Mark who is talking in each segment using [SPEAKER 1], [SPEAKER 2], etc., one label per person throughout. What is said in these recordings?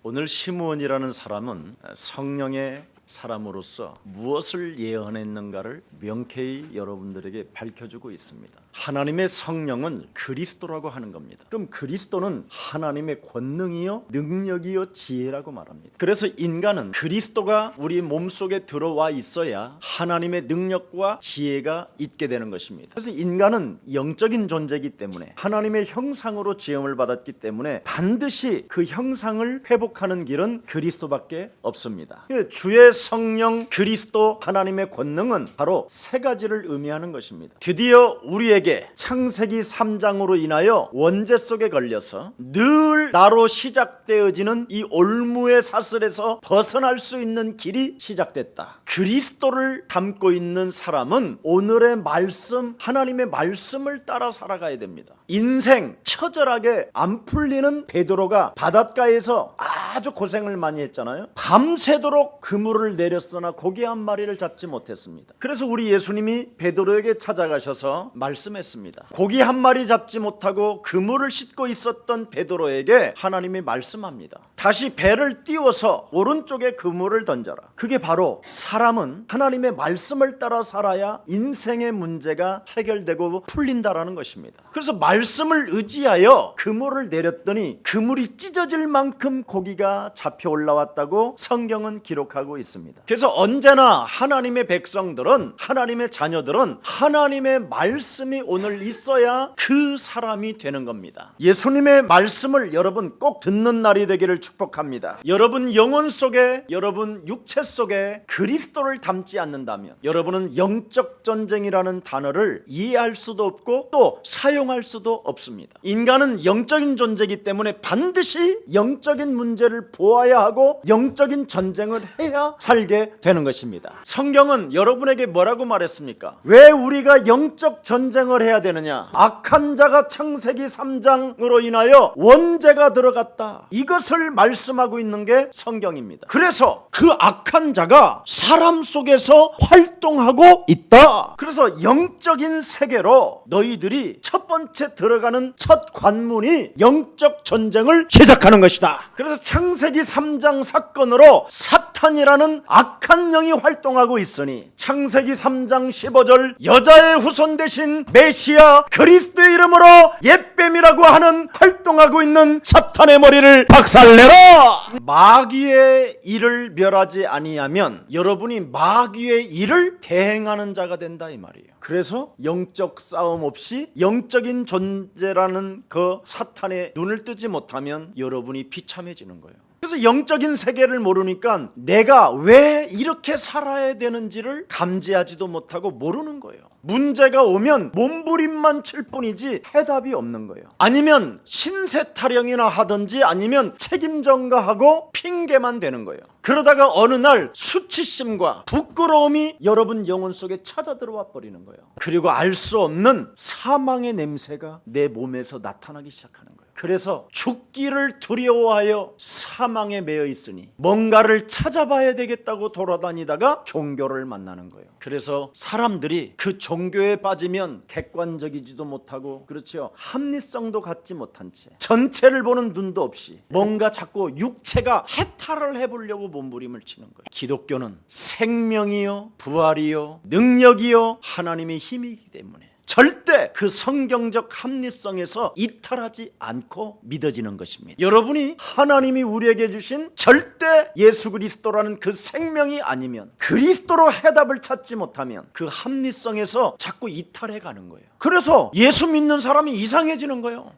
[SPEAKER 1] 오늘 시므온이라는 사람은 성령의 사람으로서 무엇을 예언했는가를 명쾌히 여러분들에게 밝혀주고 있습니다. 하나님의 성령은 그리스도라고 하는 겁니다. 그럼 그리스도는 하나님의 권능이요 능력이요 지혜라고 말합니다. 그래서 인간은 그리스도가 우리 몸속에 들어와 있어야 하나님의 능력과 지혜가 있게 되는 것입니다. 그래서 인간은 영적인 존재이기 때문에 하나님의 형상으로 지음을 받았기 때문에 반드시 그 형상을 회복하는 길은 그리스도밖에 없습니다. 주의 성령 그리스도 하나님의 권능은 바로 세 가지를 의미하는 것입니다. 드디어 우리에게 창세기 3장으로 인하여 원죄 속에 걸려서 늘 나로 시작되어지는 이 올무의 사슬에서 벗어날 수 있는 길이 시작됐다. 그리스도를 담고 있는 사람은 오늘의 말씀, 하나님의 말씀을 따라 살아가야 됩니다. 인생 처절하게 안 풀리는 베드로가 바닷가에서 아주 고생을 많이 했잖아요. 밤새도록 그물을 내렸으나 고기 한 마리를 잡지 못했습니다. 그래서 우리 예수님이 베드로에게 찾아가셔서 말씀했습니다. 고기 한 마리 잡지 못하고 그물을 싣고 있었던 베드로에게 하나님이 말씀합니다. 다시 배를 띄워서 오른쪽에 그물을 던져라. 그게 바로 사람은 하나님의 말씀을 따라 살아야 인생의 문제가 해결되고 풀린다라는 것입니다. 그래서 말씀을 의지하여 그물을 내렸더니 그물이 찢어질 만큼 고기가 잡혀 올라왔다고 성경은 기록하고 있습니다. 그래서 언제나 하나님의 백성들은, 하나님의 자녀들은 하나님의 말씀이 오늘 있어야 그 사람이 되는 겁니다. 예수님의 말씀을 여러분 꼭 듣는 날이 되기를 축복합니다. 여러분 영혼 속에, 여러분 육체 속에 그리스도를 담지 않는다면 여러분은 영적 전쟁이라는 단어를 이해할 수도 없고 또 사용할 수도 없습니다. 인간은 영적인 존재이기 때문에 반드시 영적인 문제를 보아야 하고 영적인 전쟁을 해야 살게 되는 것입니다. 성경은 여러분에게 뭐라고 말했습니까? 왜 우리가 영적 전쟁을 해야 되느냐? 악한 자가 창세기 3장으로 인하여 원죄가 들어갔다. 이것을 말씀하고 있는 게 성경입니다. 그래서 그 악한 자가 사람 속에서 활동하고 있다. 그래서 영적인 세계로 너희들이 첫 번째 들어가는 첫 관문이 영적 전쟁을 시작하는 것이다. 그래서 창세기 3장 사건으로 사탄이라는 악한 영이 활동하고 있으니 창세기 3장 15절 여자의 후손 대신 메시아 그리스도의 이름으로 옛뱀이라고 하는 활동하고 있는 사탄의 머리를 박살내라. 마귀의 일을 멸하지 아니하면 여러분이 마귀의 일을 대행하는 자가 된다 이 말이에요. 그래서 영적 싸움 없이 영적인 존재라는 그 사탄의 눈을 뜨지 못하면 여러분이 비참해지는 거예요. 그래서 영적인 세계를 모르니까 내가 왜 이렇게 살아야 되는지를 감지하지도 못하고 모르는 거예요. 문제가 오면 몸부림만 칠 뿐이지 해답이 없는 거예요. 아니면 신세 타령이나 하든지 아니면 책임 전가하고 핑계만 되는 거예요. 그러다가 어느 날 수치심과 부끄러움이 여러분 영혼 속에 찾아 들어와 버리는 거예요. 그리고 알 수 없는 사망의 냄새가 내 몸에서 나타나기 시작하는 거예요. 그래서 죽기를 두려워하여 사망에 매여 있으니 뭔가를 찾아봐야 되겠다고 돌아다니다가 종교를 만나는 거예요. 그래서 사람들이 그 종교에 빠지면 객관적이지도 못하고, 그렇죠, 합리성도 갖지 못한 채 전체를 보는 눈도 없이 뭔가 자꾸 육체가 해탈을 해보려고 몸부림을 치는 거예요. 기독교는 생명이요 부활이요 능력이요 하나님의 힘이기 때문에 절대 그 성경적 합리성에서 이탈하지 않고 믿어지는 것입니다. 여러분이 하나님이 우리에게 주신 절대 예수 그리스도라는 그 생명이 아니면, 그리스도로 해답을 찾지 못하면 그 합리성에서 자꾸 이탈해 가는 거예요. 그래서 예수 믿는 사람이 이상해지는 거예요.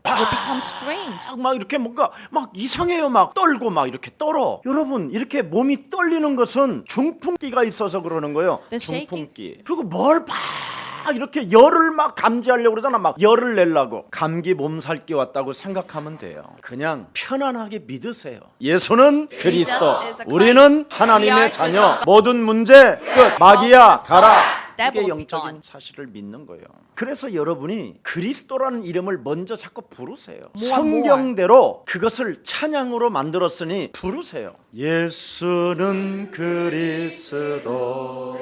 [SPEAKER 1] 막 이렇게 뭔가 막 이상해요. 막 떨고 막 이렇게 떨어. 여러분 이렇게 몸이 떨리는 것은 중풍기가 있어서 그러는 거예요. 중풍기. 그리고 뭘 막 이렇게 열을 막 감지하려고 그러잖아. 막 열을 내려고. 감기 몸살기 왔다고 생각하면 돼요. 그냥 편안하게 믿으세요. 예수는 그리스도, 우리는 하나님의 자녀, 모든 문제 끝. 마귀야 가라. 이게 영적인 사실을 믿는 거예요. 그래서 여러분이 그리스도라는 이름을 먼저 자꾸 부르세요. 성경대로 그것을 찬양으로 만들었으니 부르세요. 예수는 그리스도,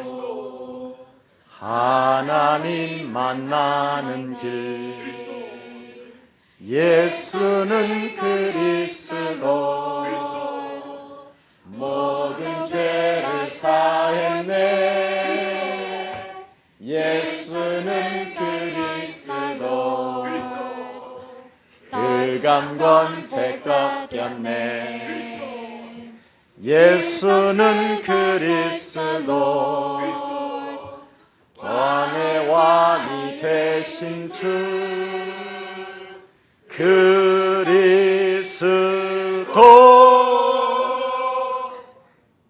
[SPEAKER 1] 하나님 만나는 길. 예수는 그리스도, 흑암 권세 꺾였네. 예수는 그리스도 왕의 왕이 되신 주 그리스도.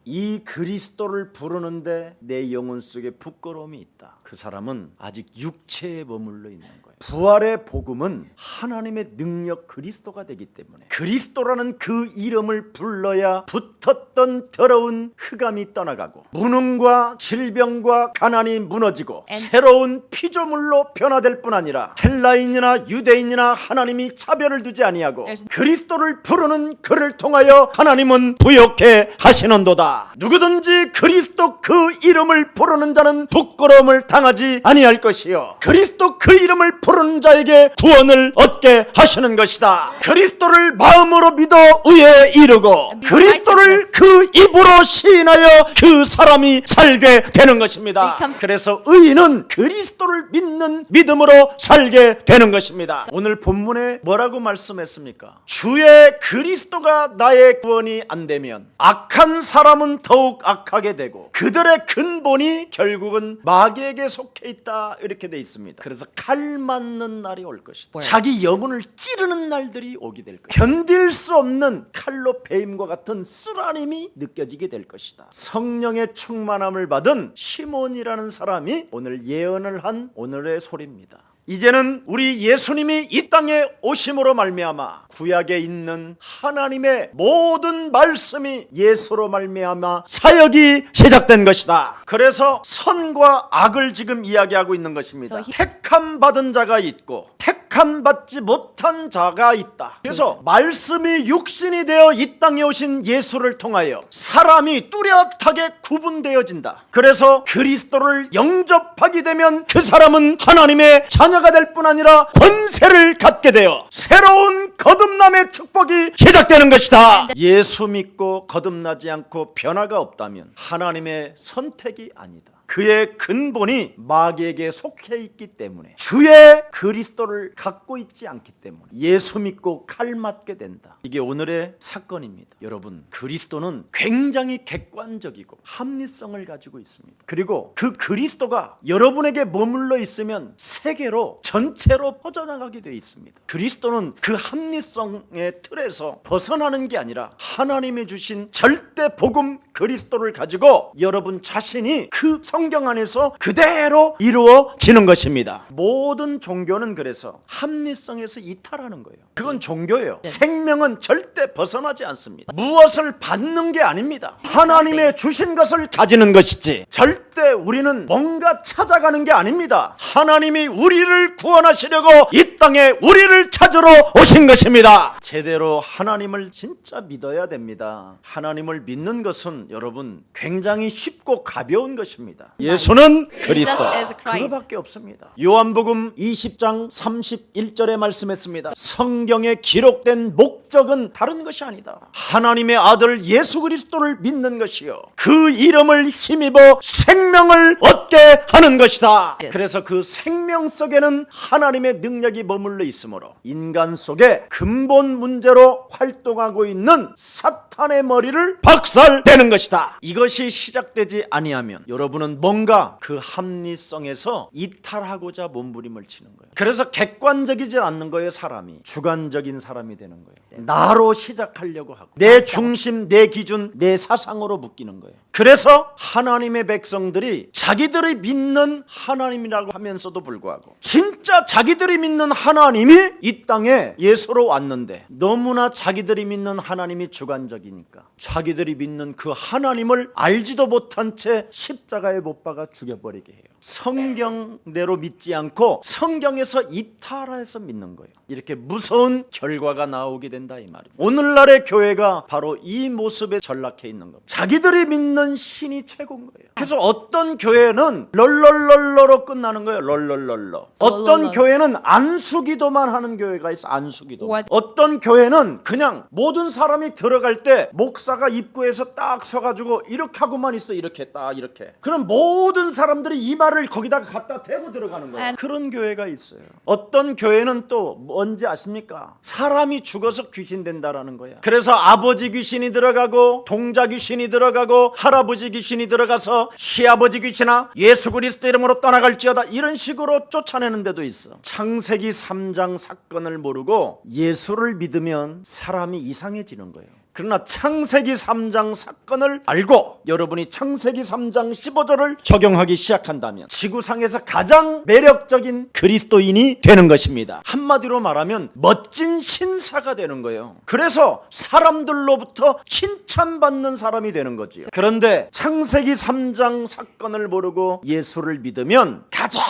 [SPEAKER 1] 이 그리스도를 부르는데 내 영혼 속에 부끄러움이 있다. 그 사람은 아직 육체에 머물러 있는 거예요. 부활의 복음은 하나님의 능력 그리스도가 되기 때문에 그리스도라는 그 이름을 불러야 붙었던 더러운 흑암이 떠나가고 무능과 질병과 가난이 무너지고 새로운 피조물로 변화될 뿐 아니라 헬라인이나 유대인이나 하나님이 차별을 두지 아니하고 그리스도를 부르는 그를 통하여 하나님은 부욕해 하시는도다. 누구든지 그리스도 그 이름을 부르는 자는 부끄러움을 당하지 아니할 것이요 그리스도 그 이름을 부르는 자에게 구원을 얻게 하시는 것이다. 그리스도를 마음으로 믿어 의에 이르고 그리스도를 그 입으로 시인하여 그 사람이 살게 되는 것입니다. 그래서 의인은 그리스도를 믿는 믿음으로 살게 되는 것입니다. 오늘 본문에 뭐라고 말씀했습니까? 주의 그리스도가 나의 구원이 안 되면 악한 사람은 더욱 악하게 되고 그들의 근본이 결국은 마귀에게 속해 있다, 이렇게 돼 있습니다. 그래서 칼 맞는 날이 올 것이다. 자기 영혼을 찌르는 날들이 오게 될 것이다. 견딜 수 없는 칼로 베임과 같은 쓰라림이 느껴지게 될 것이다. 성령의 충만함을 받은 시몬이라는 사람이 오늘 예언을 한 오늘의 소리입니다. 이제는 우리 예수님이 이 땅에 오심으로 말미암아 구약에 있는 하나님의 모든 말씀이 예수로 말미암아 사역이 시작된 것이다. 그래서 선과 악을 지금 이야기하고 있는 것입니다. 택함 받은 자가 있고 택함 받지 못한 자가 있다. 그래서 말씀이 육신이 되어 이 땅에 오신 예수를 통하여 사람이 뚜렷하게 구분되어진다. 그래서 그리스도를 영접하게 되면 그 사람은 하나님의 자녀가 될 뿐 아니라 권세를 갖게 되어 새로운 거듭남의 축복이 시작되는 것이다. 예수 믿고 거듭나지 않고 변화가 없다면 하나님의 선택이 아니다. 그의 근본이 마귀에게 속해 있기 때문에 주의 그리스도를 갖고 있지 않기 때문에 예수 믿고 칼 맞게 된다. 이게 오늘의 사건입니다. 여러분, 그리스도는 굉장히 객관적이고 합리성을 가지고 있습니다. 그리고 그 그리스도가 여러분에게 머물러 있으면 세계로 전체로 퍼져나가게 되어 있습니다. 그리스도는 그 합리성의 틀에서 벗어나는 게 아니라 하나님이 주신 절대 복음 그리스도를 가지고 여러분 자신이 그 성경 안에서 그대로 이루어지는 것입니다. 모든 종교는 그래서 합리성에서 이탈하는 거예요. 그건 종교예요. 생명은 절대 벗어나지 않습니다. 무엇을 받는 게 아닙니다. 하나님의 주신 것을 가지는 것이지 절대 우리는 뭔가 찾아가는 게 아닙니다. 하나님이 우리를 구원하시려고 이 땅에 우리를 찾으러 오신 것입니다. 제대로 하나님을 진짜 믿어야 됩니다. 하나님을 믿는 것은 여러분 굉장히 쉽고 가벼운 것입니다. 예수는 그리스도, 그거밖에 없습니다. 요한복음 20장 31절에 말씀했습니다. 성경에 기록된 목적은 다른 것이 아니다. 하나님의 아들 예수 그리스도를 믿는 것이요 그 이름을 힘입어 생명을 얻게 하는 것이다. 그래서 그 생명 속에는 하나님의 능력이 머물러 있으므로 인간 속에 근본 문제로 활동하고 있는 사탄의 머리를 박살내는 것이다. 이것이 시작되지 아니하면 여러분은 뭔가 그 합리성에서 이탈하고자 몸부림을 치는 거예요. 그래서 객관적이지 않는 거예요. 사람이 주관적인 사람이 되는 거예요. 나로 시작하려고 하고 내 중심, 내 기준, 내 사상으로 묶이는 거예요. 그래서 하나님의 백성들이 자기들이 믿는 하나님이라고 하면서도 불구하고 진짜 자기들이 믿는 하나님이 이 땅에 예수로 왔는데 너무나 자기들이 믿는 하나님이 주관적이니까 자기들이 믿는 그 하나님을 알지도 못한 채 십자가에 못 박아 죽여버리게 해요. 성경대로 믿지 않고 성경에서 이탈해서 믿는 거예요. 이렇게 무서운 결과가 나오게 된다 이 말입니다. 오늘날의 교회가 바로 이 모습에 전락해 있는 겁니다. 자기들이 믿는 신이 최고인 거예요. 그래서 어떤 교회는 럴럴럴러로 끝나는 거예요. 럴럴럴러. 어떤 교회는 안수기도만 하는 교회가 있어. 안수기도. 어떤 교회는 그냥 모든 사람이 들어갈 때 목사가 입구에서 딱 서가지고 이렇게 하고만 있어. 이렇게 딱 이렇게. 그럼 모든 사람들이 이 말을 거기다가 갖다 대고 들어가는 거예요. 그런 교회가 있어요. 있어요. 어떤 교회는 또 뭔지 아십니까? 사람이 죽어서 귀신 된다라는 거야. 그래서 아버지 귀신이 들어가고 동자 귀신이 들어가고 할아버지 귀신이 들어가서 시아버지 귀신아 예수 그리스도 이름으로 떠나갈지어다 이런 식으로 쫓아내는 데도 있어. 창세기 3장 사건을 모르고 예수를 믿으면 사람이 이상해지는 거예요. 그러나 창세기 3장 사건을 알고 여러분이 창세기 3장 15절을 적용하기 시작한다면 지구상에서 가장 매력적인 그리스도인이 되는 것입니다. 한마디로 말하면 멋진 신사가 되는 거예요. 그래서 사람들로부터 칭찬받는 사람이 되는 거지요. 그런데 창세기 3장 사건을 모르고 예수를 믿으면 가장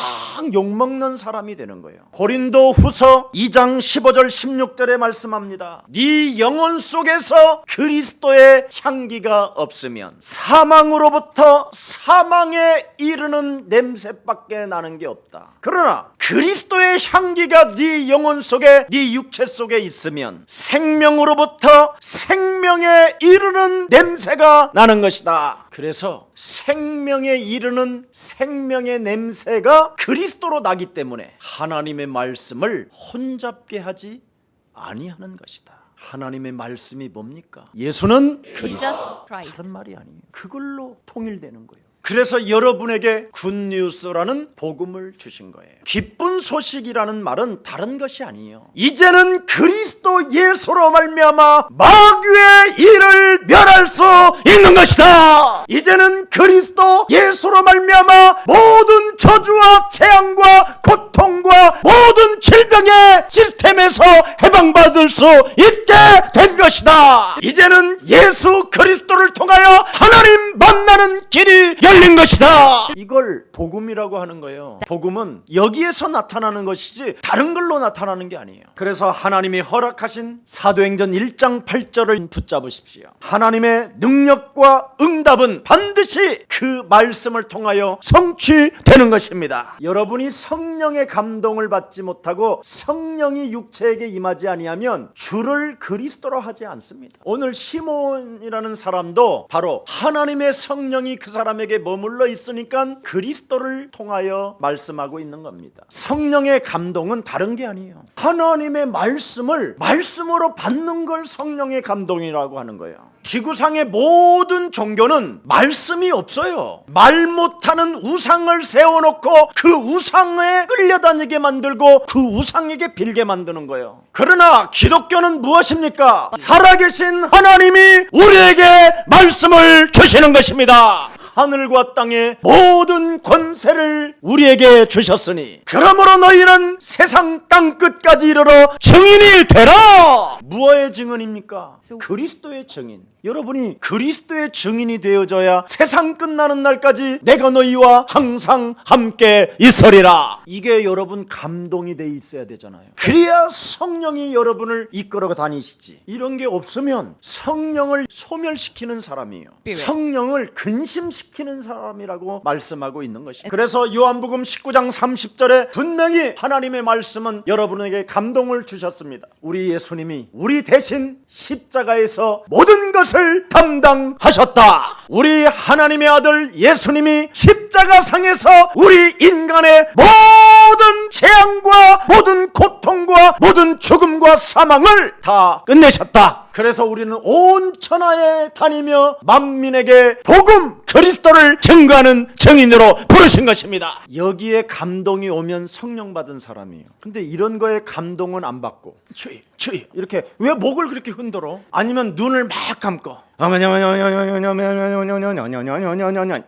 [SPEAKER 1] 욕먹는 사람이 되는 거예요. 고린도 후서 2장 15절 16절에 말씀합니다. 네 영혼 속에서 그리스도의 향기가 없으면 사망으로부터 사망에 이르는 냄새밖에 나는 게 없다. 그러나 그리스도의 향기가 네 영혼 속에 네 육체 속에 있으면 생명으로부터 생명에 이르는 냄새가 나는 것이다. 그래서 생명에 이르는 생명의 냄새가 그리스도로 나기 때문에 하나님의 말씀을 혼잡게 하지 아니하는 것이다. 하나님의 말씀이 뭡니까? 예수는 그리스도. 다른 말이 아니에요. 그걸로 통일되는 거예요. 그래서 여러분에게 굿뉴스라는 복음을 주신 거예요. 기쁜 소식이라는 말은 다른 것이 아니에요. 이제는 그리스도 예수로 말미암아 마귀의 일을 멸할 수 있는 것이다. 이제는 그리스도 예수로 말미암아 모든 저주와 재앙과 고통과 모든 질병의 시스템에서 해방받을 수 있게 된 것이다. 이제는 예수 그리스도를 통하여 하나님 만나는 길이 열린 것이다. 이걸 복음이라고 하는 거예요. 복음은 여기에서 나타나는 것이지 다른 걸로 나타나는 게 아니에요. 그래서 하나님이 허락하신 사도행전 1장 8절을 붙잡으십시오. 하나님의 능력과 응답은 반드시 그 말씀을 통하여 성취되는 것입니다. 여러분이 성령의 감동을 받지 못하고 성령이 육체에게 임하지 아니하면 주를 그리스도로 하지 않습니다. 오늘 시몬이라는 사람도 바로 하나님의 성령이 그 사람에게 머물러 있으니까 그리스도를 통하여 말씀하고 있는 겁니다. 성령의 감동은 다른 게 아니에요. 하나님의 말씀을 말씀으로 받는 걸 성령의 감동이라고 하는 거예요. 지구상의 모든 종교는 말씀이 없어요. 말 못하는 우상을 세워놓고 그 우상에 끌려다니게 만들고 그 우상에게 빌게 만드는 거예요. 그러나 기독교는 무엇입니까? 살아계신 하나님이 우리에게 말씀을 주시는 것입니다. 하늘과 땅의 모든 권세를 우리에게 주셨으니 그러므로 너희는 세상 땅끝까지 이르러 증인이 되라. 무엇의 증인입니까? 그리스도의 증인. 여러분이 그리스도의 증인이 되어져야 세상 끝나는 날까지 내가 너희와 항상 함께 있으리라. 이게 여러분 감동이 돼 있어야 되잖아요. 그래야 성령이 여러분을 이끌어 다니시지. 이런 게 없으면 성령을 소멸시키는 사람이에요. 성령을 근심시키는 사람이라고 말씀하고 있는 것입니다. 그래서 요한복음 19장 30절에 분명히 하나님의 말씀은 여러분에게 감동을 주셨습니다. 우리 예수님이 우리 대신 십자가에서 모든 것을 담당하셨다. 우리 하나님의 아들 예수님이 십자가상에서 우리 인간의 모든 재앙과 모든 고통과 모든 죽음과 사망을 다 끝내셨다. 그래서 우리는 온 천하에 다니며 만민에게 복음 그리스도를 증거하는 증인으로 부르신 것입니다. 여기에 감동이 오면 성령 받은 사람이에요. 근데 이런 거에 감동은 안 받고 주의 이렇게 왜 목을 그렇게 흔들어? 아니면 눈을 막 감고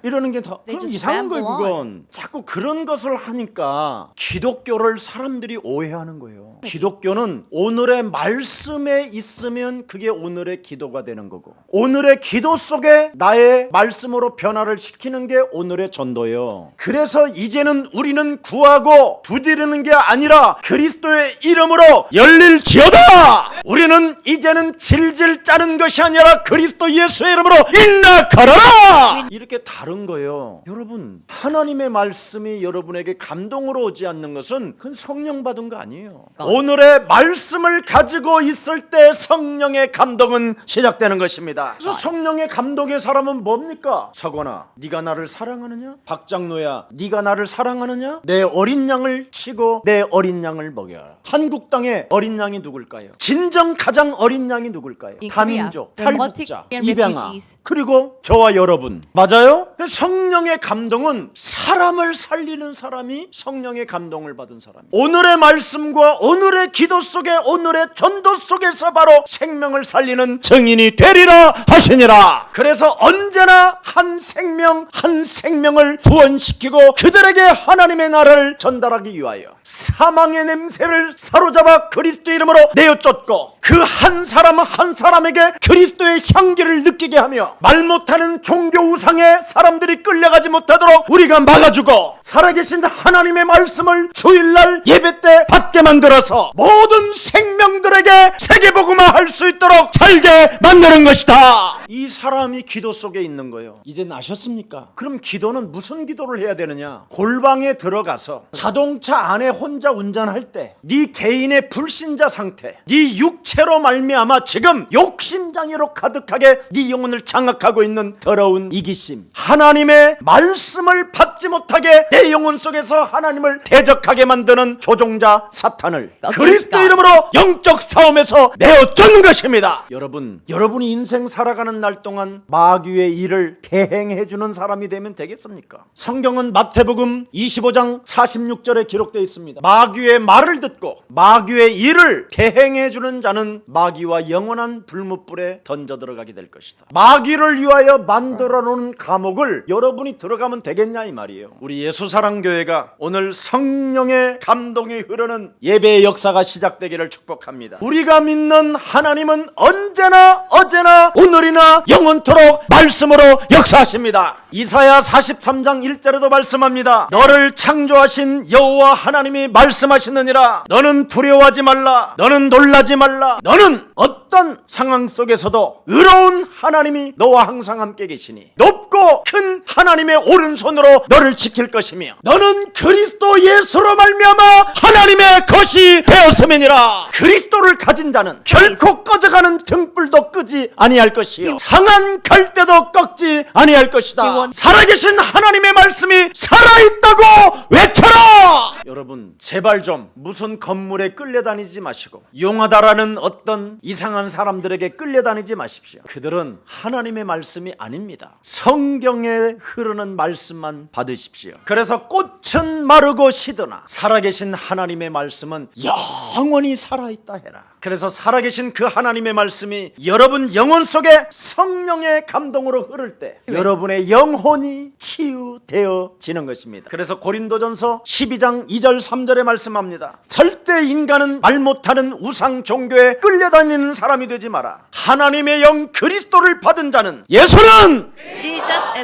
[SPEAKER 1] 이러는 게 다 그럼 이상한 거예요. 그건 자꾸 그런 것을 하니까 기독교를 사람들이 오해하는 거예요. 기독교는 오늘의 말씀에 있으면 그게 오늘의 기도가 되는 거고 오늘의 기도 속에 나의 말씀으로 변화를 시키는 게 오늘의 전도예요. 그래서 이제는 우리는 구하고 부디르는 게 아니라 그리스도의 이름으로 열릴지어다. 우리는 이제는 질질 짜는 것이 아니라 그리스도 그리스도 예수의 이름으로 일나가라. 이렇게 다른 거예요. 여러분, 하나님의 말씀이 여러분에게 감동으로 오지 않는 것은 그건 성령 받은 거 아니에요. 오늘의 말씀을 가지고 있을 때 성령의 감동은 시작되는 것입니다. 그래서 성령의 감동의 사람은 뭡니까? 서건아, 네가 나를 사랑하느냐? 박장로야, 네가 나를 사랑하느냐? 내 어린 양을 치고 내 어린 양을 먹여라. 한국 땅의 어린 양이 누굴까요? 진정 가장 어린 양이 누굴까요? 다민족, 탈북자, 입양아, 그리고 저와 여러분. 맞아요? 성령의 감동은 사람을 살리는 사람이 성령의 감동을 받은 사람. 오늘의 말씀과 오늘의 기도 속에, 오늘의 전도 속에서 바로 생명을 살리는 증인이 되리라 하시니라. 그래서 언제나 한 생명 한 생명을 구원시키고 그들에게 하나님의 나라를 전달하기 위하여 사망의 냄새를 사로잡아 그리스도 이름으로 내어쫓고 그 한 사람 한 사람에게 그리스도의 향기를 느끼게 하며 말 못하는 종교 우상에 사람들이 끌려가지 못하도록 우리가 막아주고 살아계신 하나님의 말씀을 주일날 예배 때 받게 만들어서 모든 생명들에게 세계복음화 할 수 있도록 살게 만드는 것이다. 이 사람이 기도 속에 있는 거예요. 이제 나셨습니까? 그럼 기도는 무슨 기도를 해야 되느냐? 골방에 들어가서 자동차 안에 혼자 운전할 때 네 개인의 불신자 상태, 네 육체로 말미암아 지금 욕심장애로 가득하게 네 영혼을 장악하고 있는 더러운 이기심, 하나님의 말씀을 받지 못하게 내 영혼 속에서 하나님을 대적하게 만드는 조종자 사탄을 그리스도 이름으로 영적 싸움에서 내어쫓는 것입니다. 여러분이 인생 살아가는 날 동안 마귀의 일을 대행해주는 사람이 되면 되겠습니까? 성경은 마태복음 25장 46절에 기록되어 있습니다. 마귀의 말을 듣고 마귀의 일을 대행해주는 자는 마귀와 영원한 불못불에 던져 들어가게 될 것이다. 마귀를 위하여 만들어 놓은 감옥을 여러분이 들어가면 되겠냐 이 말이에요. 우리 예수사랑교회가 오늘 성령의 감동이 흐르는 예배의 역사가 시작되기를 축복합니다. 우리가 믿는 하나님은 언제나 어제나 오늘이나 영원토록 말씀으로 역사하십니다. 이사야 43장 1절에도 말씀합니다. 너를 창조하신 여호와 하나님이 말씀하시느니라. 너는 두려워하지 말라. 너는 놀라지 말라. 너는 어떤 상황 속에서도 의로운 하나님이 너와 항상 함께 계시니 높고 큰 하나님의 오른손으로 너를 지킬 것이며 너는 그리스도 예수로 말미암아 하나님의 것이 되었음이니라. 그리스도를 가진 자는 결코 꺼져가는 등불도 끄지 아니할 것이요 상한 갈대도 꺾지 아니할 것이다. 살아계신 하나님의 말씀이 살아있다고 외쳐라. 여러분, 제발 좀 무슨 건물에 끌려다니지 마시고 용하다라는 어떤 이상한 사람들에게 끌려다니지 마십시오. 그들은 하나님의 말씀이 아닙니다. 성경에 흐르는 말씀만 받으십시오. 그래서 꽃은 마르고 시드나 살아계신 하나님의 말씀은 영원히 살아있다 해라. 그래서 살아계신 그 하나님의 말씀이 여러분 영혼 속에 성령의 감동으로 흐를 때 여러분의 영혼이 치유되어지는 것입니다. 그래서 고린도전서 12장 2절 3절에 말씀합니다. 절대 인간은 말 못하는 우상 종교에 끌려다니는 사람이 되지 마라. 하나님의 영 그리스도를 받은 자는 예수는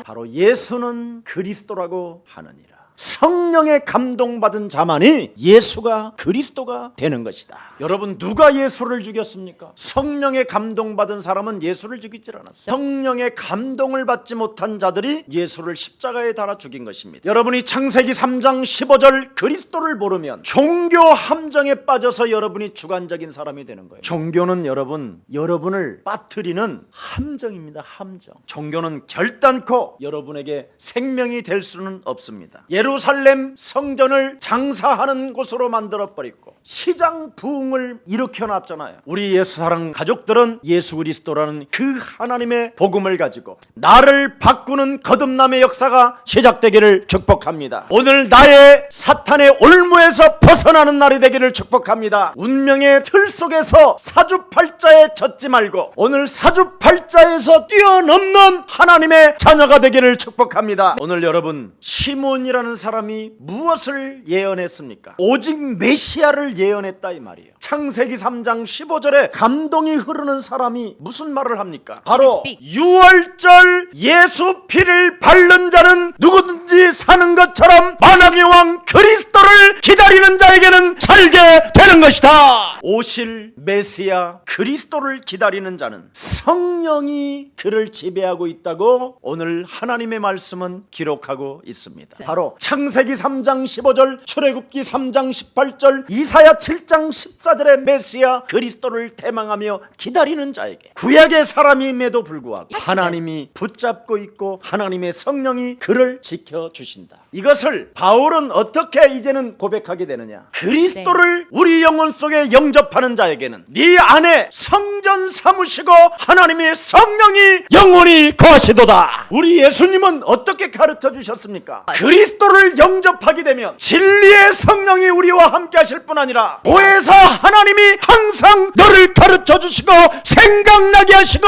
[SPEAKER 1] 바로 예수는 그리스도라고 하느니라. 성령의 감동받은 자만이 예수가 그리스도가 되는 것이다. 여러분, 누가 예수를 죽였습니까? 성령의 감동받은 사람은 예수를 죽이질 않았어요. 성령의 감동을 받지 못한 자들이 예수를 십자가에 달아 죽인 것입니다. 여러분이 창세기 3장 15절 그리스도를 모르면 종교 함정에 빠져서 여러분이 주관적인 사람이 되는 거예요. 종교는 여러분을 빠뜨리는 함정입니다. 함정. 종교는 결단코 여러분에게 생명이 될 수는 없습니다. 예루살렘 성전을 장사하는 곳으로 만들어버리고 시장 부흥을 일으켜놨잖아요. 우리 예수사랑 가족들은 예수 그리스도라는 그 하나님의 복음을 가지고 나를 바꾸는 거듭남의 역사가 시작되기를 축복합니다. 오늘 나의 사탄의 올무에서 벗어나는 날이 되기를 축복합니다. 운명의 틀 속에서 사주팔자에 젖지 말고 오늘 사주팔자에서 뛰어넘는 하나님의 자녀가 되기를 축복합니다. 오늘 여러분, 시몬이라는 사람이 무엇을 예언했습니까? 오직 메시아를 예언했다 이 말이에요. 창세기 3장 15절에 감동이 흐르는 사람이 무슨 말을 합니까? 바로 유월절 예수 피를 바른 자는 누구든지 사는 것처럼 만왕의 왕 그리스도를 기다리는 자에게는 살게 되는 것이다. 오실 메시아 그리스도를 기다리는 자는 성령이 그를 지배하고 있다고 오늘 하나님의 말씀은 기록하고 있습니다. 바로 창세기 3장 15절, 출애굽기 3장 18절, 이사야 7장 14절의 메시아 그리스도를 대망하며 기다리는 자에게 구약의 사람임에도 불구하고 하나님이 붙잡고 있고 하나님의 성령이 그를 지켜주신다. 이것을 바울은 어떻게 이제는 고백하게 되느냐? 그리스도를 우리 영혼 속에 영접하는 자에게는 네 안에 성전 사무시고 하나님의 성령이 영원히 거하시도다. 우리 예수님은 어떻게 가르쳐 주셨습니까? 그리스도를 영접하게 되면 진리의 성령이 우리와 함께 하실 뿐 아니라 보혜사 하나님이 항상 너를 가르쳐 주시고 생각나게 하시고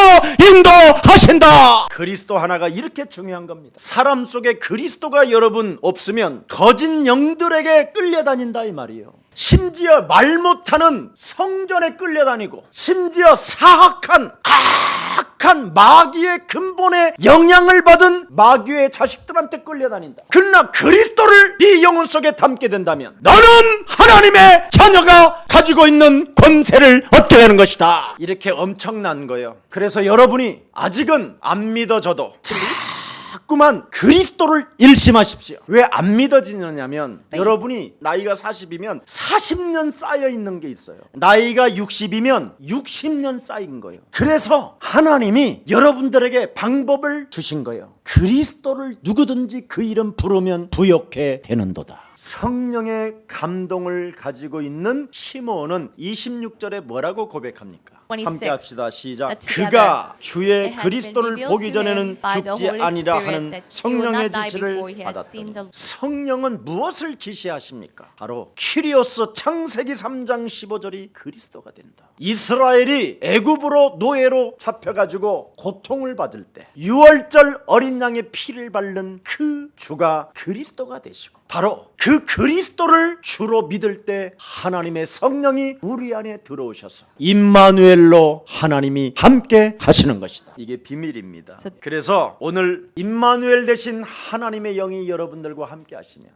[SPEAKER 1] 인도하신다. 그리스도 하나가 이렇게 중요한 겁니다. 사람 속에 그리스도가 여러분 없으면 거짓 영들에게 끌려다닌다 이 말이에요. 심지어 말 못하는 성전에 끌려다니고 심지어 사악한 악한 마귀의 근본에 영향을 받은 마귀의 자식들한테 끌려다닌다. 그러나 그리스도를 네 영혼 속에 담게 된다면 너는 하나님의 자녀가 가지고 있는 권세를 얻게 되는 것이다. 이렇게 엄청난 거예요. 그래서 여러분이 아직은 안 믿어져도 자꾸만 그리스도를 일심하십시오. 왜 안 믿어지느냐면 여러분이 나이가 40이면 40년 쌓여 있는 게 있어요. 나이가 60이면 60년 쌓인 거예요. 그래서 하나님이 여러분들에게 방법을 주신 거예요. 그리스도를 누구든지 그 이름 부르면 부욕해 되는도다. 성령의 감동을 가지고 있는 시므온은 26절에 뭐라고 고백합니까? 함께 합시다. 시작. 그가 주의 그리스도를 보기 전에는 죽지 아니라 하는 성령의 지시를 받았더니. 성령은 무엇을 지시하십니까? 바로 키리오스 창세기 3장 15절이 그리스도가 된다. 이스라엘이 애굽으로 노예로 잡혀가지고 고통을 받을 때 유월절 어린 양의 피를 바른 그 주가 그리스도가 되시고 바로 그 그리스도를 주로 믿을 때 하나님의 성령이 우리 안에 들어오셔서 임마누엘로 하나님이 함께 하시는 것이다. 이게 비밀입니다. 그래서 오늘 임마누엘 되신 하나님의 영이 여러분들과 함께 하시면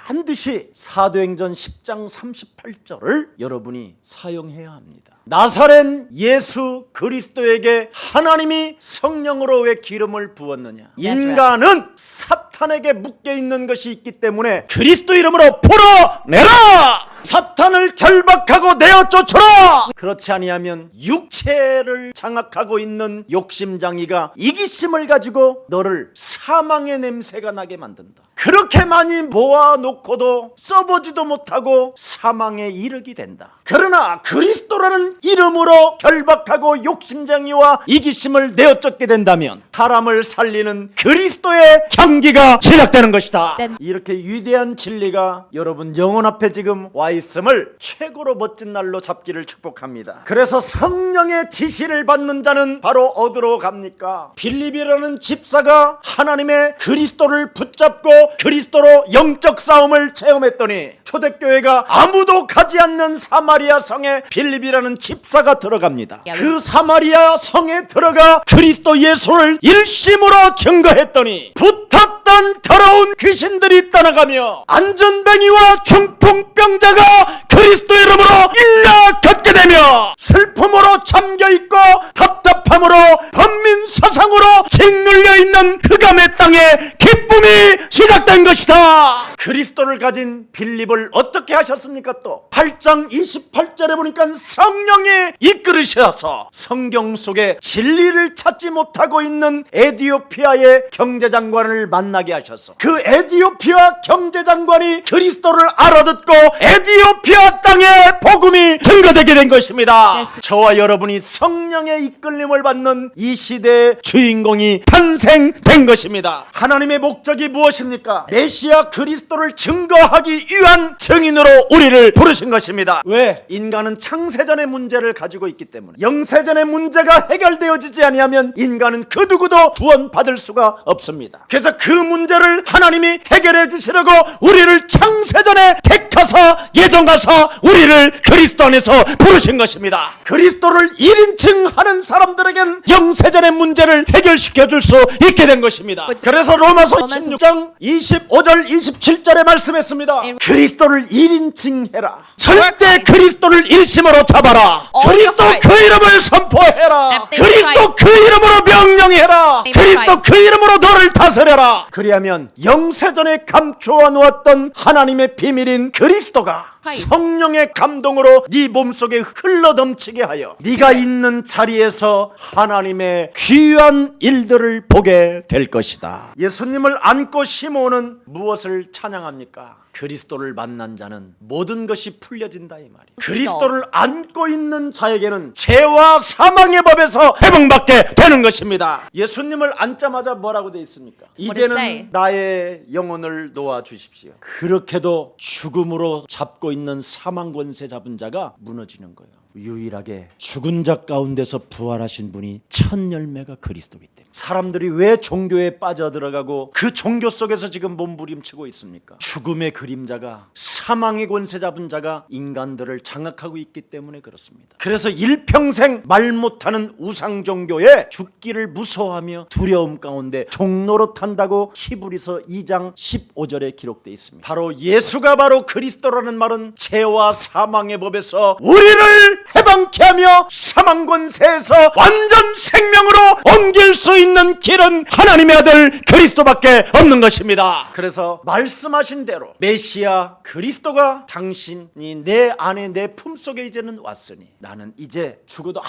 [SPEAKER 1] 반드시 사도행전 10장 38절을 여러분이 사용해야 합니다. 나사렛 예수 그리스도에게 하나님이 성령으로 왜 기름을 부었느냐? 인간은 사탄에게 묶여있는 것이 있기 때문에 그리스도 이름으로 풀어내라! 사탄을 결박하고 내어 쫓아라! 그렇지 아니하면 육체를 장악하고 있는 욕심장이가 이기심을 가지고 너를 사망의 냄새가 나게 만든다. 그렇게 많이 모아놓고도 써보지도 못하고 사망에 이르게 된다. 그러나 그리스도라는 이름으로 결박하고 욕심장이와 이기심을 내어쫓게 된다면 사람을 살리는 그리스도의 향기가 시작되는 것이다. 이렇게 위대한 진리가 여러분 영혼 앞에 지금 와 있음을 최고로 멋진 날로 잡기를 축복합니다. 그래서 성령의 지시를 받는 자는 바로 어디로 갑니까? 빌립이라는 집사가 하나님의 그리스도를 붙잡고 그리스도로 영적 싸움을 체험했더니 초대교회가 아무도 가지 않는 사마리아 성에 빌립이라는 집사가 들어갑니다. 그 사마리아 성에 들어가 그리스도 예수를 일심으로 증거했더니 붙었던 더러운 귀신들이 떠나가며 안전뱅이와 중풍병자가 그리스도 이름으로 일러 걷게 되며 슬픔으로 잠겨있고 답답함으로 번민사상으로 짓눌려 있는 흑암의 땅에 기쁨이 시작된 것이다. 그리스도를 가진 빌립을 어떻게 하셨습니까? 또 8장 28절에 보니까 성령이 이끌으셔서 성경 속에 진리를 찾지 못하고 있는 에디오피아의 경제장관을 만나게 하셔서 그 에디오피아 경제장관이 그리스도를 알아듣고 에디오피아 땅에 복음이 증거되게 된 것입니다. 저와 여러분이 성령 성령의 이끌림을 받는 이 시대의 주인공이 탄생된 것입니다. 하나님의 목적이 무엇입니까? 메시아 그리스도를 증거하기 위한 증인으로 우리를 부르신 것입니다. 왜? 인간은 창세전의 문제를 가지고 있기 때문에. 영세전의 문제가 해결되어지지 아니하면 인간은 그 누구도 구원받을 수가 없습니다. 그래서 그 문제를 하나님이 해결해 주시려고 우리를 창세전에 택하사 예정하사 우리를 그리스도 안에서 부르신 것입니다. 그리스도를 1인칭 하는 사람들에겐 영세전의 문제를 해결시켜 줄 수 있게 된 것입니다. 그래서 로마서 16장 25절 27절에 말씀했습니다. 그리스도를 1인칭 해라. 절대 그리스도를 일심으로 잡아라. 그리스도 그 이름을 선포해라. 그리스도 그 이름으로 명령해라. 그리스도 그 이름으로 너를 다스려라. 그리하면 영세전에 감추어 놓았던 하나님의 비밀인 그리스도가 성령의 감동으로 네 몸속에 흘러넘치게 하여 네가 있는 자리에서 하나님의 귀한 일들을 보게 될 것이다. 예수님을 안고 시몬은 무엇을 찬양합니까? 그리스도를 만난 자는 모든 것이 풀려진다 이 말이에요. 그리스도를 안고 있는 자에게는 죄와 사망의 법에서 해방받게 되는 것입니다. 예수님을 앉자마자 뭐라고 되어 있습니까? 이제는 나의 영혼을 놓아주십시오. 그렇게도 죽음으로 잡고 있는 사망 권세 잡은 자가 무너지는 거예요. 유일하게 죽은 자 가운데서 부활하신 분이 첫 열매가 그리스도이기 때문에 사람들이 왜 종교에 빠져들어가고 그 종교 속에서 지금 몸부림치고 있습니까? 죽음의 그림자가 사망의 권세 잡은 자가 인간들을 장악하고 있기 때문에 그렇습니다. 그래서 일평생 말 못하는 우상 종교에 죽기를 무서워하며 두려움 가운데 종노릇한다고 히브리서 2장 15절에 기록되어 있습니다. 바로 예수가 바로 그리스도라는 말은 죄와 사망의 법에서 우리를 해방케 하며 사망 권세에서 완전 생명으로 옮길 수 있는 길은 하나님의 아들 그리스도밖에 없는 것입니다. 그래서 말씀하신 대로 메시아 그리스도가 당신이 내 안에 내 품속에 이제는 왔으니 나는 이제 죽어도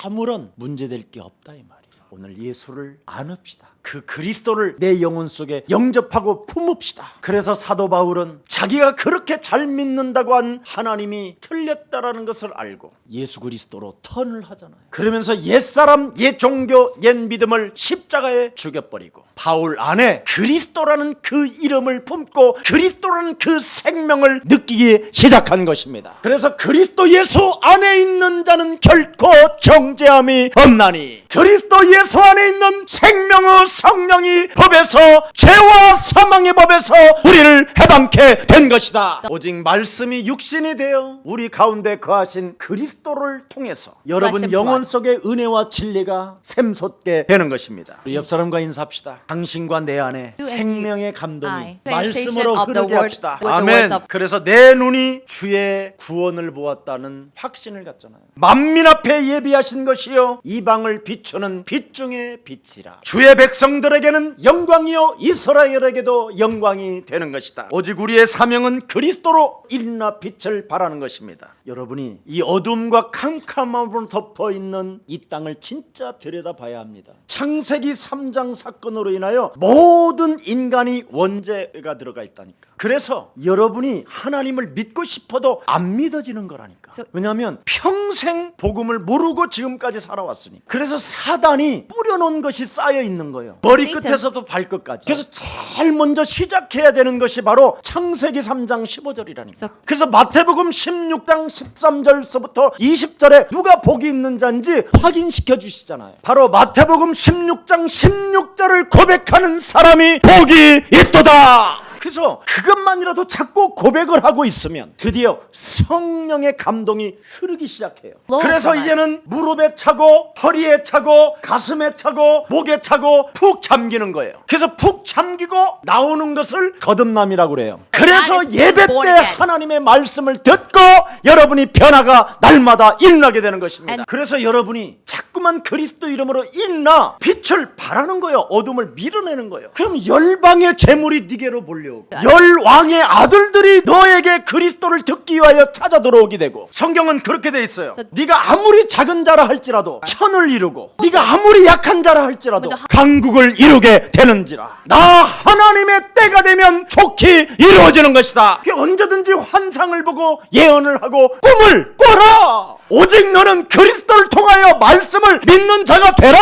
[SPEAKER 1] 아무런 문제될 게 없다 이 말이죠. 오늘 예수를 안읍시다. 그 그리스도를 내 영혼 속에 영접하고 품읍시다. 그래서 사도 바울은 자기가 그렇게 잘 믿는다고 한 하나님이 틀렸다라는 것을 알고 예수 그리스도로 턴을 하잖아요. 그러면서 옛사람, 옛 종교, 옛 믿음을 십자가에 죽여버리고 바울 안에 그리스도라는 그 이름을 품고 그리스도라는 그 생명을 느끼기 시작한 것입니다. 그래서 그리스도 예수 안에 있는 자는 결코 정죄함이 없나니 그리스도 예수 안에 있는 생명의 성령이 법에서 죄와 사망의 법에서 우리를 해방케 된 것이다. 오직 말씀이 육신이 되어 우리 가운데 거하신 그리스도를 통해서 여러분 영혼 속에 은혜와 진리가 샘솟게 되는 것입니다. 우리 옆 사람과 인사합시다. 당신과 내 안에 생명의 감동이 말씀으로 흐르게 합시다. 아멘. 그래서 내 눈이 주의 구원을 보았다는 확신을 갖잖아요. 만민 앞에 예비하신 것이요 이방을 비추는 빛 중에 빛이라. 주의 백성들에게는 영광이요 이스라엘에게도 영광이 되는 것이다. 오직 우리의 사명은 그리스도로 일나 빛을 발하는 것입니다. 여러분이 이 어둠과 캄캄함으로 덮어있는 이 땅을 진짜 들여다봐야 합니다. 창세기 3장 사건으로 인하여 모든 인간이 원죄가 들어가 있다니까. 그래서 여러분이 하나님을 믿고 싶어도 안 믿어지는 거라니까. 왜냐하면 평생 복음을 모르고 지금까지 살아왔으니. 그래서 사단이 뿌려놓은 것이 쌓여 있는 거예요. 머리끝에서도 발끝까지. 그래서 제일 먼저 시작해야 되는 것이 바로 창세기 3장 15절이라니까. 그래서 마태복음 16장 13절서부터 20절에 누가 복이 있는 자인지 확인시켜 주시잖아요. 바로 마태복음 16장 16절을 고백하는 사람이 복이 있도다. 그래서 그것만이라도 자꾸 고백을 하고 있으면 드디어 성령의 감동이 흐르기 시작해요. 그래서 이제는 무릎에 차고 허리에 차고 가슴에 차고 목에 차고 푹 잠기는 거예요. 그래서 푹 잠기고 나오는 것을 거듭남이라고 그래요. 그래서 예배 때 하나님의 말씀을 듣고 여러분이 변화가 날마다 일어나게 되는 것입니다. 그래서 여러분이 자꾸 자꾸만 그리스도 이름으로 인나 빛을 발하는 거예요. 어둠을 밀어내는 거예요. 그럼 열방의 재물이 네게로 몰려오고 열왕의 아들들이 너에게 그리스도를 듣기 위하여 찾아 들어오게 되고, 성경은 그렇게 돼 있어요. 네가 아무리 작은 자라 할지라도 천을 이루고, 네가 아무리 약한 자라 할지라도 강국을 이루게 되는지라. 나 하나님의 때가 되면 좋게 이루어지는 것이다. 언제든지 환상을 보고 예언을 하고 꿈을 꿔라. 오직 너는 그리스도를 통하여 말씀을 믿는 자가 되라.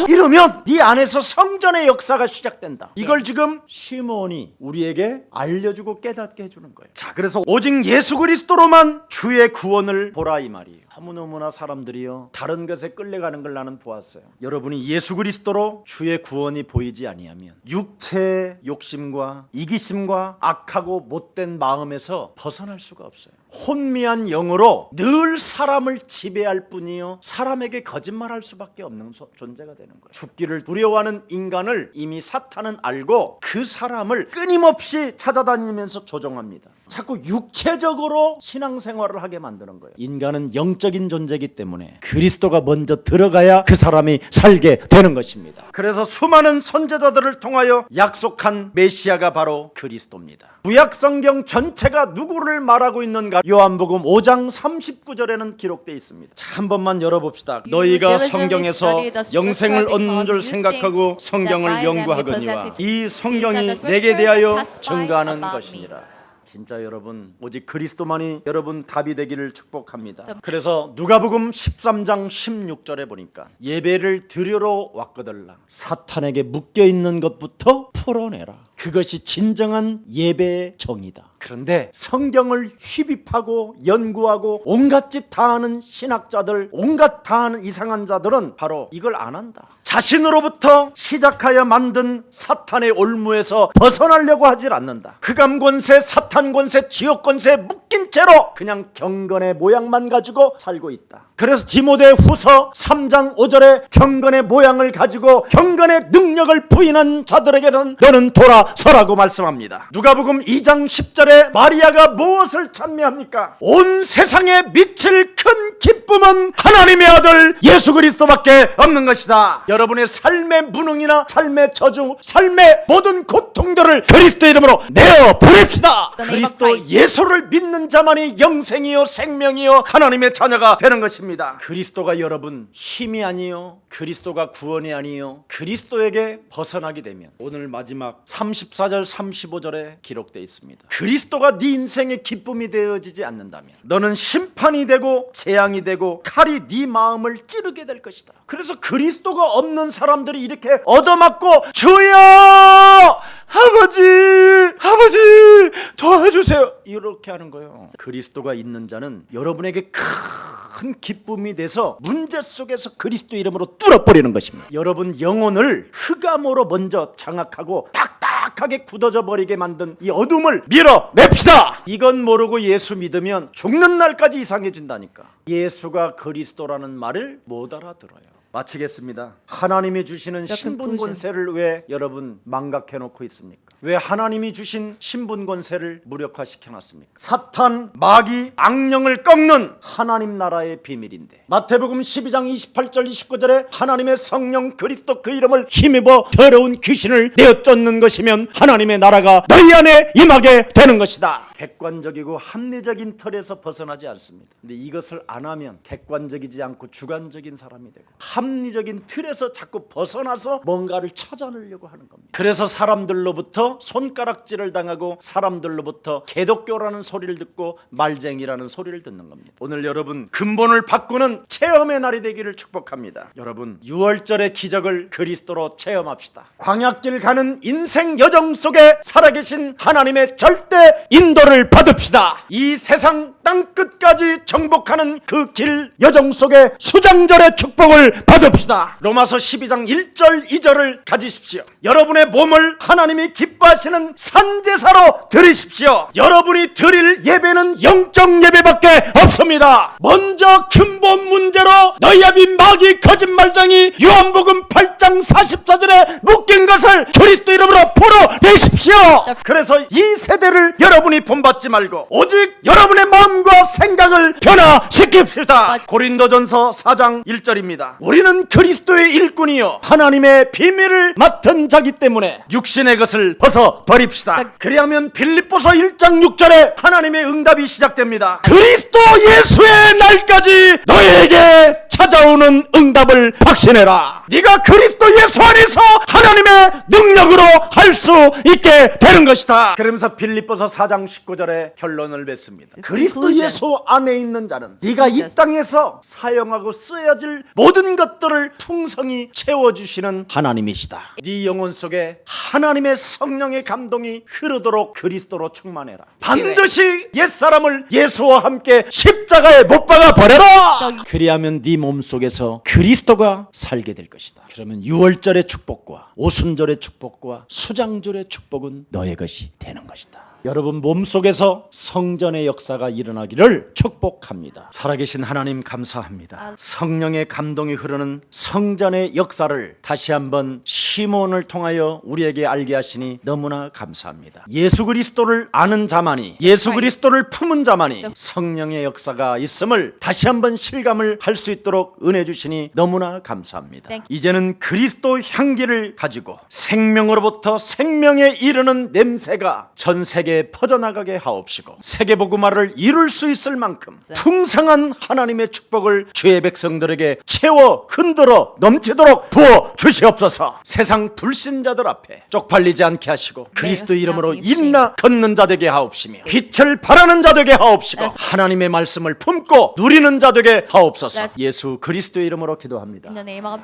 [SPEAKER 1] 이러면 네 안에서 성전의 역사가 시작된다. 이걸 지금 시몬이 우리에게 알려주고 깨닫게 해주는 거예요. 자, 그래서 오직 예수 그리스도로만 주의 구원을 보라 이 말이에요. 너무나 사람들이요 다른 것에 끌려가는 걸 나는 보았어요. 여러분이 예수 그리스도로 주의 구원이 보이지 아니하면 육체의 욕심과 이기심과 악하고 못된 마음에서 벗어날 수가 없어요. 혼미한 영으로 늘 사람을 지배할 뿐이요 사람에게 거짓말할 수밖에 없는 존재가 되는 거예요. 죽기를 두려워하는 인간을 이미 사탄은 알고 그 사람을 끊임없이 찾아다니면서 조종합니다. 자꾸 육체적으로 신앙생활을 하게 만드는 거예요. 인간은 영적인 존재이기 때문에 그리스도가 먼저 들어가야 그 사람이 살게 되는 것입니다. 그래서 수많은 선지자들을 통하여 약속한 메시아가 바로 그리스도입니다. 구약 성경 전체가 누구를 말하고 있는가? 요한복음 5장 39절에는 기록되어 있습니다. 자, 한 번만 열어봅시다. 너희가 성경에서 영생을 얻는 줄 생각하고 성경을 연구하거니와 이 성경이 내게 대하여 증거하는 것이니라. 진짜 여러분 오직 그리스도만이 여러분 답이 되기를 축복합니다. 그래서 누가복음 13장 16절에 보니까 예배를 드리러 왔거들라 사탄에게 묶여있는 것부터 풀어내라. 그것이 진정한 예배의 정의다. 그런데 성경을 휘비하고 연구하고 온갖 짓 다 하는 신학자들, 온갖 다 하는 이상한 자들은 바로 이걸 안 한다. 자신으로부터 시작하여 만든 사탄의 올무에서 벗어나려고 하질 않는다. 흑암 권세, 사탄 권세, 지옥 권세에 묶인 채로 그냥 경건의 모양만 가지고 살고 있다. 그래서 디모데 후서 3장 5절에 경건의 모양을 가지고 경건의 능력을 부인한 자들에게는 너는 돌아서라고 말씀합니다. 누가복음 2장 10절에 마리아가 무엇을 찬미합니까? 온 세상에 미칠 큰 기쁨은 하나님의 아들 예수 그리스도밖에 없는 것이다. 여러분의 삶의 무능이나 삶의 저주, 삶의 모든 고통들을 그리스도 이름으로 내어버립시다. 그리스도 예수를 믿는 자만이 영생이요 생명이요 하나님의 자녀가 되는 것입니다. 그리스도가 여러분 힘이 아니요 그리스도가 구원이 아니요 그리스도에게 벗어나게 되면 오늘 마지막 34절 35절에 기록되어 있습니다. 그리스도가 네 인생의 기쁨이 되어지지 않는다면 너는 심판이 되고 재앙이 되고 칼이 네 마음을 찌르게 될 것이다. 그래서 그리스도가 없는 사람들이 이렇게 얻어맞고 주여 아버지 도와주세요 이렇게 하는 거예요. 그리스도가 있는 자는 여러분에게 큰 기쁨이 돼서 문제 속에서 그리스도 이름으로 뚫어버리는 것입니다. 여러분 영혼을 흑암으로 먼저 장악하고 딱딱하게 굳어져 버리게 만든 이 어둠을 밀어냅시다. 이건 모르고 예수 믿으면 죽는 날까지 이상해진다니까. 예수가 그리스도라는 말을 못 알아들어요. 마치겠습니다. 하나님이 주시는 신분 권세를 왜 여러분 망각해 놓고 있습니까? 왜 하나님이 주신 신분 권세를 무력화시켜 놨습니까? 사탄, 마귀, 악령을 꺾는 하나님 나라의 비밀인데 마태복음 12장 28절 29절에 하나님의 성령 그리스도 그 이름을 힘입어 더러운 귀신을 내어 쫓는 것이면 하나님의 나라가 너희 안에 임하게 되는 것이다. 객관적이고 합리적인 틀에서 벗어나지 않습니다. 근데 이것을 안 하면 객관적이지 않고 주관적인 사람이 되고 합리적인 틀에서 자꾸 벗어나서 뭔가를 찾아내려고 하는 겁니다. 그래서 사람들로부터 손가락질을 당하고 사람들로부터 개독교라는 소리를 듣고 말쟁이라는 소리를 듣는 겁니다. 오늘 여러분 근본을 바꾸는 체험의 날이 되기를 축복합니다. 여러분 6월절의 기적을 그리스도로 체험합시다. 광야길 가는 인생 여정 속에 살아계신 하나님의 절대 인도를 받읍시다. 이 세상 땅끝까지 정복하는 그 길 여정 속에 수장절의 축복을 받읍시다. 로마서 12장 1절 2절을 가지십시오. 여러분의 몸을 하나님이 기뻐하시는 산제사로 드리십시오. 여러분이 드릴 예배는 영적 예배밖에 없습니다. 먼저 근본 문제로 너희 앞이 마귀 거짓말자 사장이 요한복음 8장 44절에 묶인 것을 그리스도 이름으로 풀어내십시오. 그래서 이 세대를 여러분이 본받지 말고 오직 여러분의 마음과 생각을 변화시킵시다. 고린도전서 4장 1절입니다. 우리는 그리스도의 일꾼이요 하나님의 비밀을 맡은 자기 때문에 육신의 것을 벗어버립시다. 그리하면 빌립보서 1장 6절에 하나님의 응답이 시작됩니다. 그리스도 예수의 날까지 너에게 찾아오는 응답을 확신해라. 네가 그리스도 예수 안에서 하나님의 능력으로 할 수 있게 되는 것이다. 그러면서 빌립보서 4장 19절에 결론을 맺습니다. 그리스도 예수 안에 있는 자는 네가 이 땅에서 사용하고 써야 질 모든 것들을 풍성히 채워주시는 하나님이시다. 네 영혼 속에 하나님의 성령의 감동이 흐르도록 그리스도로 충만해라. 반드시 옛사람을 예수와 함께 십자가에 못 박아 버려라. 그리하면 네 몸속에서 그리스도가 살게 될 것이다. 그러면 유월절의 축복과 오순절의 축복과 수장절의 축복은 너의 것이 되는 것이다. 여러분 몸속에서 성전의 역사가 일어나기를 축복합니다. 살아계신 하나님 감사합니다. 성령의 감동이 흐르는 성전의 역사를 다시 한번 시몬을 통하여 우리에게 알게 하시니 너무나 감사합니다. 예수 그리스도를 아는 자만이, 예수 그리스도를 품은 자만이 성령의 역사가 있음을 다시 한번 실감을 할 수 있도록 은혜 주시니 너무나 감사합니다. 이제는 그리스도 향기를 가지고 생명으로부터 생명에 이르는 냄새가 전 세계에 퍼져나가게 하옵시고 세계복음화를 이룰 수 있을 만큼 풍성한 하나님의 축복을 주의 백성들에게 채워 흔들어 넘치도록 부어 주시옵소서. 세상 불신자들 앞에 쪽팔리지 않게 하시고 그리스도 이름으로 일나 걷는 자 되게 하옵시며 빛을 발하는 자 되게 하옵시고 하나님의 말씀을 품고 누리는 자 되게 하옵소서. 예수 그리스도의 이름으로 기도합니다.
[SPEAKER 2] In the name of